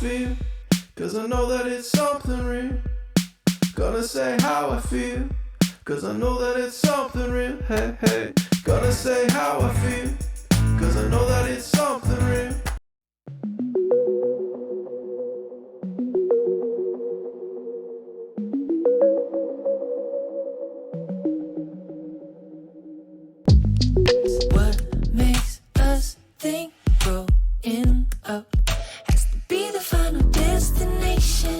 feel, cause I know that it's something real. Gonna say how I feel, cause I know that it's something real. Hey, hey. Gonna say how I feel, cause I know that it's something real. What makes us think growing up has to be the final destination?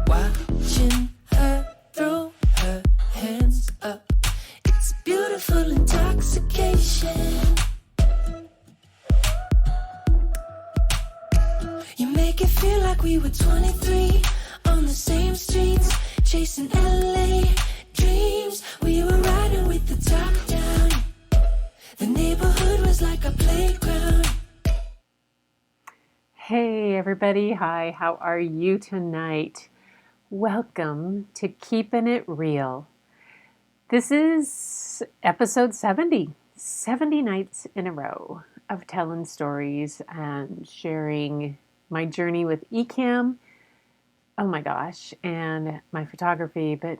Watching her throw her hands up, it's beautiful intoxication. You make it feel like we were 23 on the same streets, chasing LA dreams. We were riding with the top down. The neighborhood was like a playground. Hey everybody, hi, how are you tonight? Welcome to Keeping It Real. This is episode 70 nights in a row of telling stories and sharing my journey with eCamm, oh my gosh, and my photography, but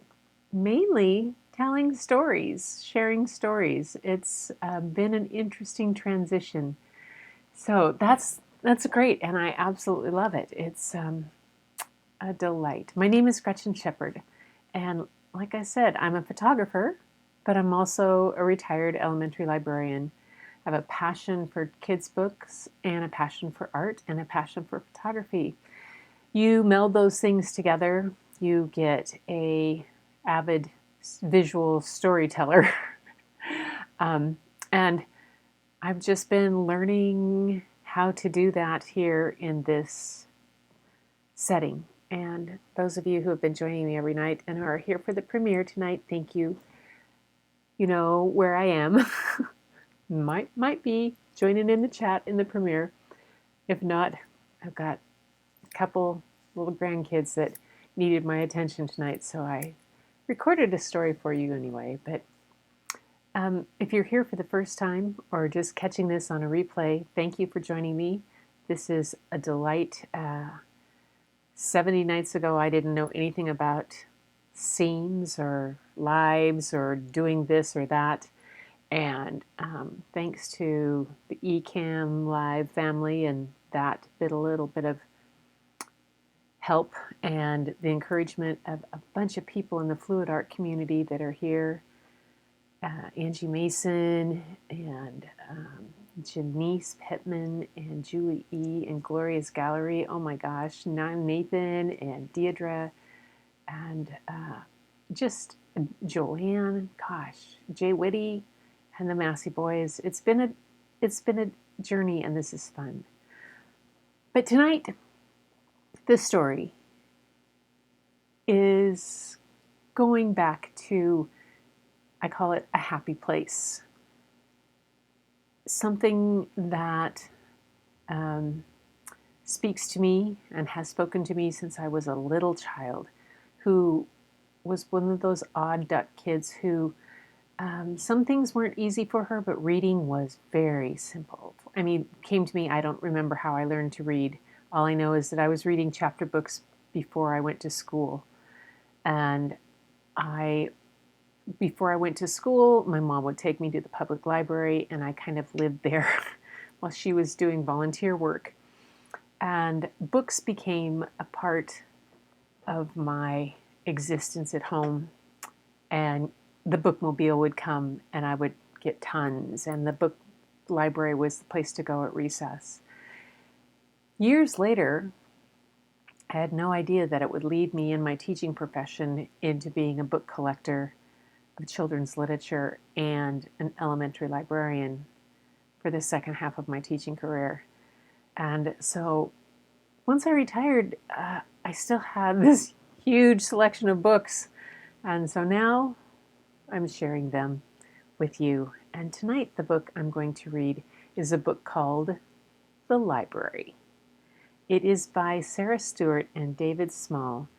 mainly telling stories, sharing stories. It's been an interesting transition. So that's great, and I absolutely love it. It's a delight. My name is Gretchen Shepard, and like I said, I'm a photographer, but I'm also a retired elementary librarian. I have a passion for kids' books, and a passion for art, and a passion for photography. You meld those things together, you get a avid visual storyteller. And I've just been learning how to do that here in this setting. And those of you who have been joining me every night and who are here for the premiere tonight, thank you. You know where I am. might be joining in the chat in the premiere. If not, I've got a couple little grandkids that needed my attention tonight, so I recorded a story for you anyway. But if you're here for the first time or just catching this on a replay, thank you for joining me. This is a delight. 70 nights ago, I didn't know anything about scenes or lives or doing this or that. And thanks to the eCamm Live family and that a little bit of help and the encouragement of a bunch of people in the fluid art community that are here, Angie Mason and Janice Pittman and Julie E. and Gloria's Gallery. Oh my gosh, Nathan and Deirdre and just Joanne, gosh, Jay Whitty and the Massey Boys. It's been a journey, and this is fun. But tonight, the story is going back to, I call it a happy place. Something that speaks to me and has spoken to me since I was a little child, who was one of those odd duck kids who some things weren't easy for her, but reading was very simple. I mean, came to me, I don't remember how I learned to read. All I know is that I was reading chapter books before I went to school. And before I went to school, my mom would take me to the public library, and I kind of lived there while she was doing volunteer work. And books became a part of my existence at home. And the bookmobile would come, and I would get tons, and the book library was the place to go at recess. Years later, I had no idea that it would lead me in my teaching profession into being a book collector of children's literature and an elementary librarian for the second half of my teaching career. And so once I retired, I still had this huge selection of books. And so now I'm sharing them with you. And tonight, the book I'm going to read is a book called The Library. It is by Sarah Stewart and David Small.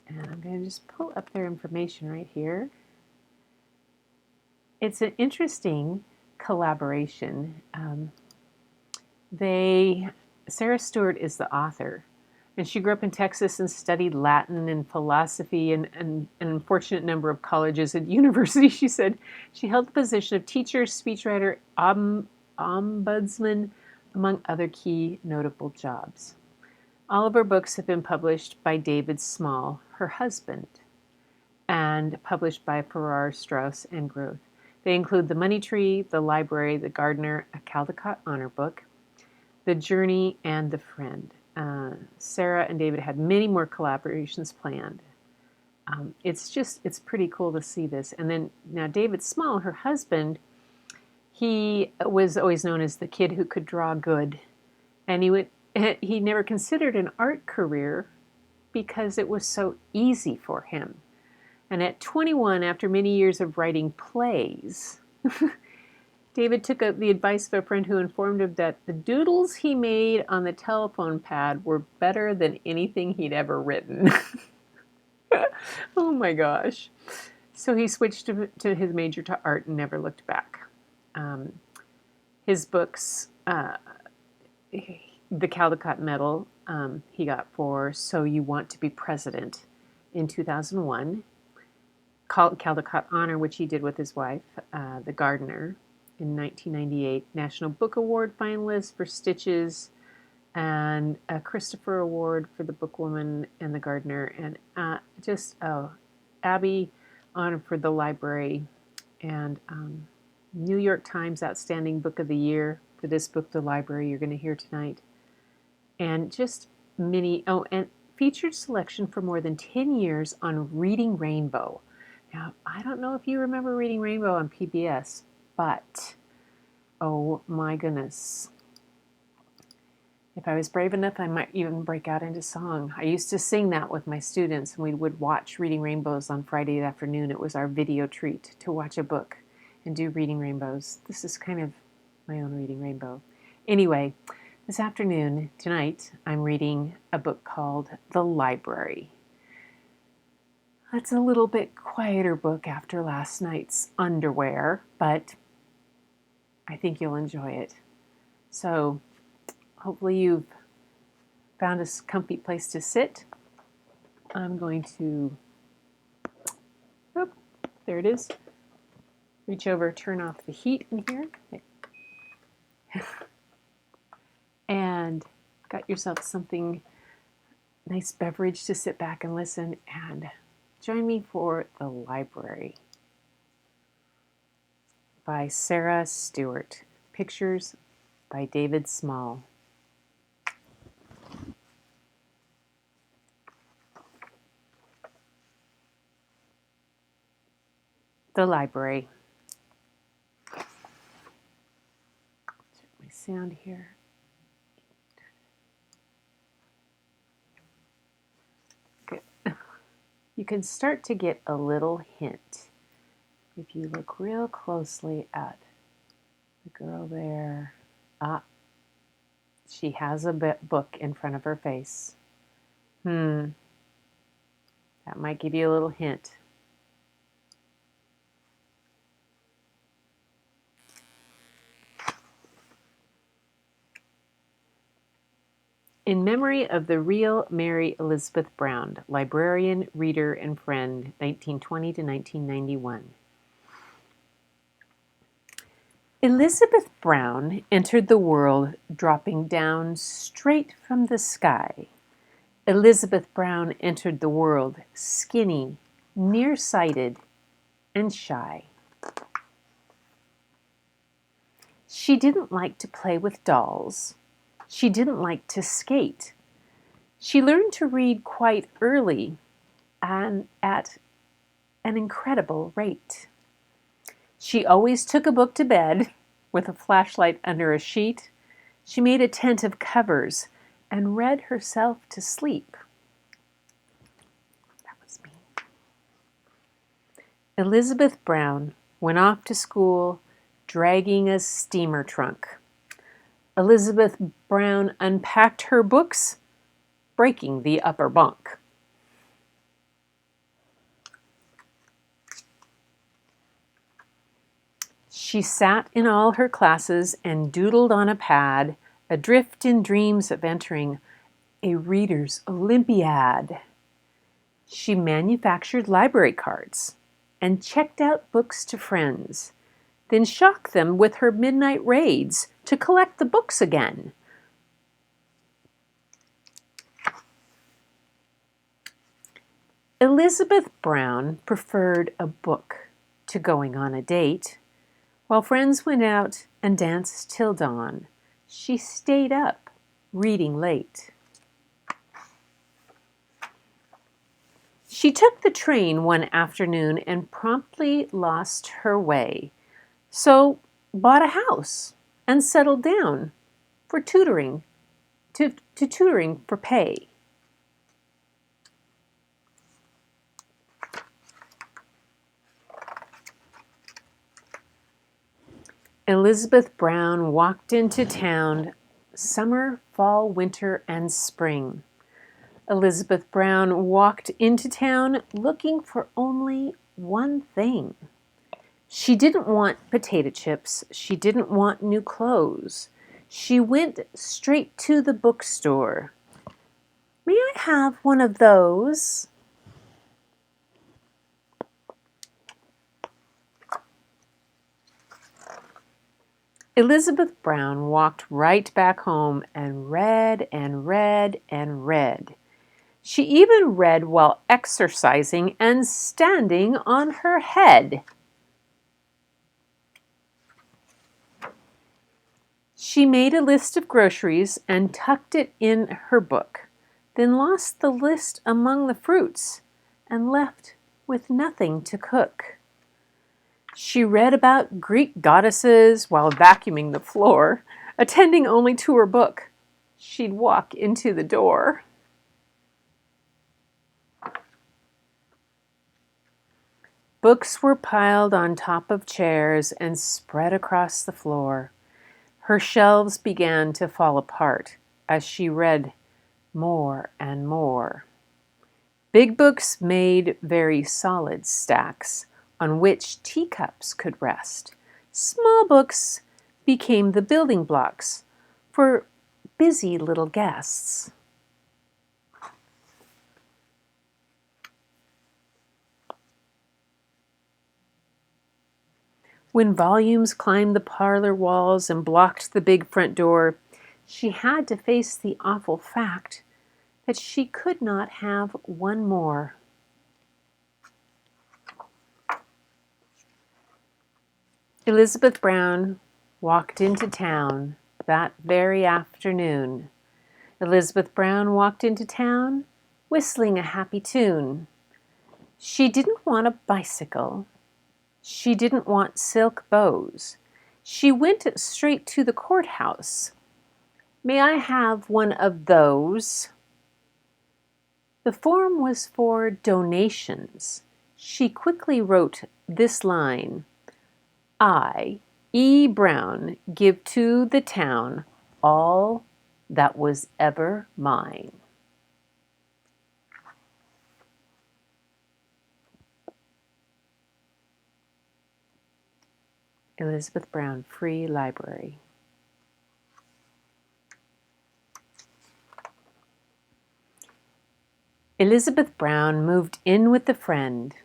And I'm going to just pull up their information right here. It's interesting collaboration. Sarah Stewart is the author, and she grew up in Texas and studied Latin and philosophy and an unfortunate number of colleges and universities. She said she held the position of teacher, speechwriter, ombudsman, among other key notable jobs. All of her books have been published by David Small, her husband, and published by Farrar, Straus, and Groth. They include The Money Tree, The Library, The Gardener, a Caldecott Honor Book, The Journey, and The Friend. Sarah and David had many more collaborations planned. It's pretty cool to see this. And then now David Small, her husband, he was always known as the kid who could draw good. And he never considered an art career because it was so easy for him. And at 21, after many years of writing plays, David took the advice of a friend who informed him that the doodles he made on the telephone pad were better than anything he'd ever written. Oh my gosh. So he switched to his major to art and never looked back. His books, the Caldecott Medal, he got for So You Want to Be President in 2001. Caldecott Honor, which he did with his wife, The Gardener, in 1998. National Book Award finalist for Stitches, and a Christopher Award for The Bookwoman and The Gardener, and Abby Honor for The Library, and New York Times Outstanding Book of the Year for this book, The Library, you're going to hear tonight. And just and featured selection for more than 10 years on Reading Rainbow. Now, I don't know if you remember Reading Rainbow on PBS, but oh my goodness. If I was brave enough, I might even break out into song. I used to sing that with my students, and we would watch Reading Rainbows on Friday afternoon. It was our video treat to watch a book and do Reading Rainbows. This is kind of my own Reading Rainbow. Anyway, tonight, I'm reading a book called The Library. It's a little bit quieter book after last night's underwear, but I think you'll enjoy it. So hopefully you've found a comfy place to sit. I'm going to, there it is. Reach over, turn off the heat in here. And got yourself something, nice beverage to sit back and listen, and join me for The Library by Sarah Stewart. Pictures by David Small. The Library. Check my sound here. Good. You can start to get a little hint if you look real closely at the girl there. She has a book in front of her face. That might give you a little hint. In memory of the real Mary Elizabeth Brown, librarian, reader, and friend, 1920 to 1991. Elizabeth Brown entered the world dropping down straight from the sky. Elizabeth Brown entered the world skinny, nearsighted, and shy. She didn't like to play with dolls. She didn't like to skate. She learned to read quite early and at an incredible rate. She always took a book to bed with a flashlight under a sheet. She made a tent of covers and read herself to sleep. That was me. Elizabeth Brown went off to school dragging a steamer trunk. Elizabeth Brown unpacked her books, breaking the upper bunk. She sat in all her classes and doodled on a pad, adrift in dreams of entering a reader's Olympiad. She manufactured library cards and checked out books to friends, then shocked them with her midnight raids to collect the books again. Elizabeth Brown preferred a book to going on a date. While friends went out and danced till dawn, she stayed up, reading late. She took the train one afternoon and promptly lost her way, so bought a house and settled down for tutoring, to tutoring for pay. Elizabeth Brown walked into town summer, fall, winter, and spring. Elizabeth Brown walked into town looking for only one thing. She didn't want potato chips. She didn't want new clothes. She went straight to the bookstore. May I have one of those? Elizabeth Brown walked right back home and read and read and read. She even read while exercising and standing on her head. She made a list of groceries and tucked it in her book, then lost the list among the fruits and left with nothing to cook. She read about Greek goddesses while vacuuming the floor, attending only to her book. She'd walk into the door. Books were piled on top of chairs and spread across the floor. Her shelves began to fall apart as she read more and more. Big books made very solid stacks on which teacups could rest. Small books became the building blocks for busy little guests. When volumes climbed the parlor walls and blocked the big front door, she had to face the awful fact that she could not have one more. Elizabeth Brown walked into town that very afternoon. Elizabeth Brown walked into town whistling a happy tune. She didn't want a bicycle. She didn't want silk bows. She went straight to the courthouse. May I have one of those? The form was for donations. She quickly wrote this line: I, E. Brown, give to the town all that was ever mine. Elizabeth Brown Free Library. Elizabeth Brown moved in with a friend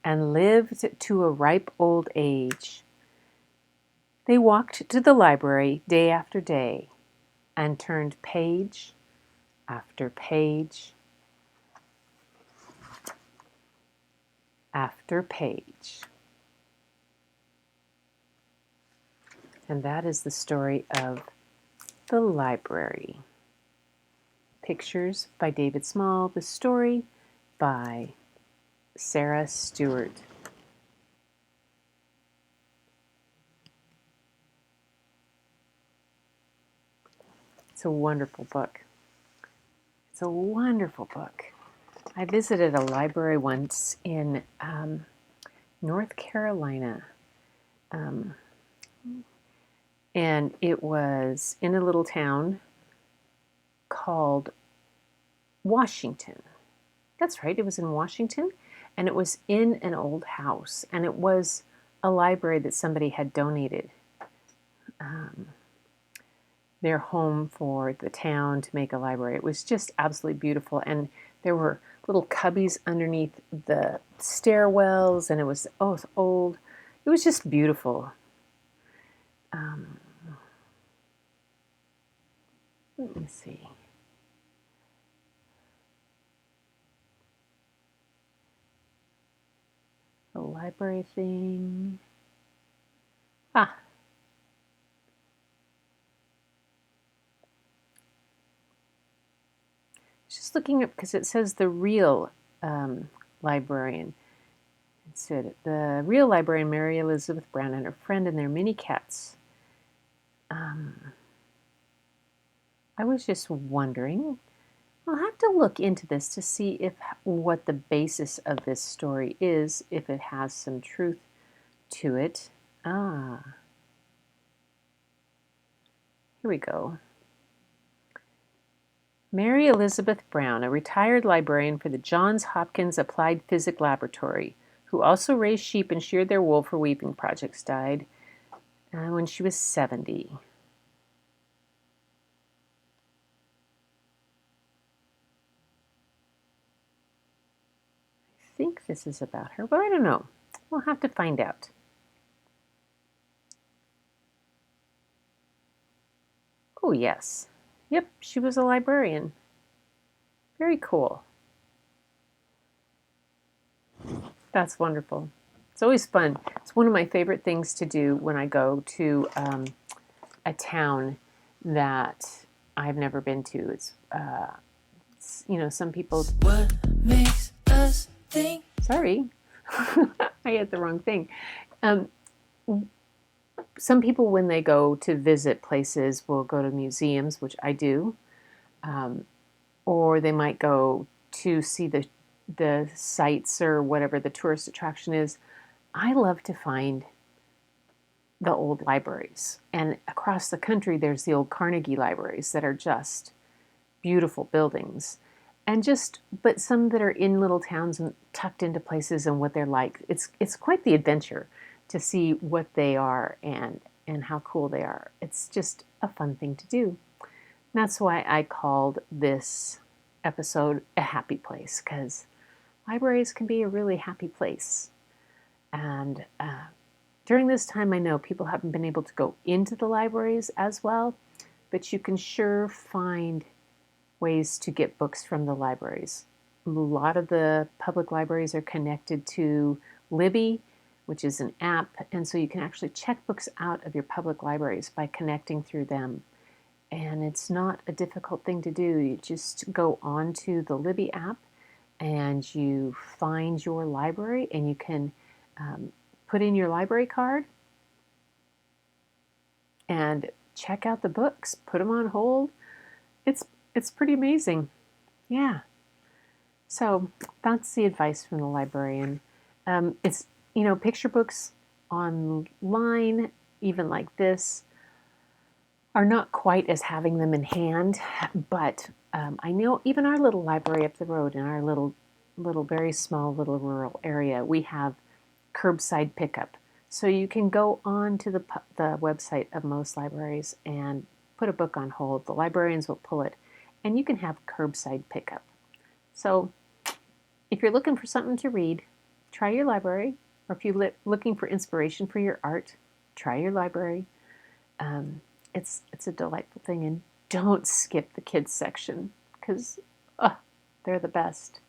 and lived to a ripe old age. They walked to the library day after day and turned page after page after page. And that is the story of the library. Pictures by David Small. The story by Sarah Stewart. It's a wonderful book. It's a wonderful book. I visited a library once in North Carolina. And it was in a little town called Washington. That's right, it was in Washington, and it was in an old house, and it was a library that somebody had donated their home for the town to make a library. It was just absolutely beautiful, and there were little cubbies underneath the stairwells, and it was it's old. It was just beautiful. Let me see. The library thing. Just looking up because it says the real librarian. It said the real librarian, Mary Elizabeth Brown, and her friend and their mini cats. I was just wondering. I'll have to look into this to see if what the basis of this story is, if it has some truth to it. Here we go. Mary Elizabeth Brown, a retired librarian for the Johns Hopkins Applied Physics Laboratory, who also raised sheep and sheared their wool for weaving projects, died when she was 70. I think this is about her, but I don't know. We'll have to find out. Oh, yes. Yep, she was a librarian. Very cool. That's wonderful. It's always fun. It's one of my favorite things to do when I go to a town that I've never been to. It's some people. What makes us think? Sorry, I had the wrong thing. Some people, when they go to visit places, will go to museums, which I do, or they might go to see the sites or whatever the tourist attraction is. I love to find the old libraries. And across the country, there's the old Carnegie libraries that are just beautiful buildings. But some that are in little towns and tucked into places and what they're like. It's quite the adventure to see what they are and how cool they are. It's just a fun thing to do. And that's why I called this episode A Happy Place, because libraries can be a really happy place. And during this time, I know people haven't been able to go into the libraries as well, but you can sure find ways to get books from the libraries. A lot of the public libraries are connected to Libby, which is an app, and so you can actually check books out of your public libraries by connecting through them. And it's not a difficult thing to do. You just go onto the Libby app and you find your library, and you can put in your library card and check out the books, put them on hold. It's pretty amazing. Yeah. So that's the advice from the librarian. It's, picture books online, even like this, are not quite as having them in hand, but I know even our little library up the road in our little very small little rural area, we have curbside pickup. So you can go on to the website of most libraries and put a book on hold. The librarians will pull it, and you can have curbside pickup. So if you're looking for something to read, try your library. Or if you're looking for inspiration for your art, try your library. It's a delightful thing, and don't skip the kids section, because they're the best.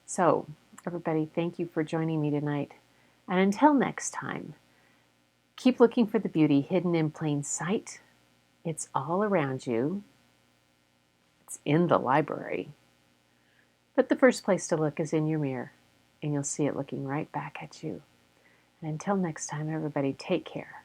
So everybody, thank you for joining me tonight. And until next time, keep looking for the beauty hidden in plain sight. It's all around you. It's in the library. But the first place to look is in your mirror, and you'll see it looking right back at you. And until next time, everybody, take care.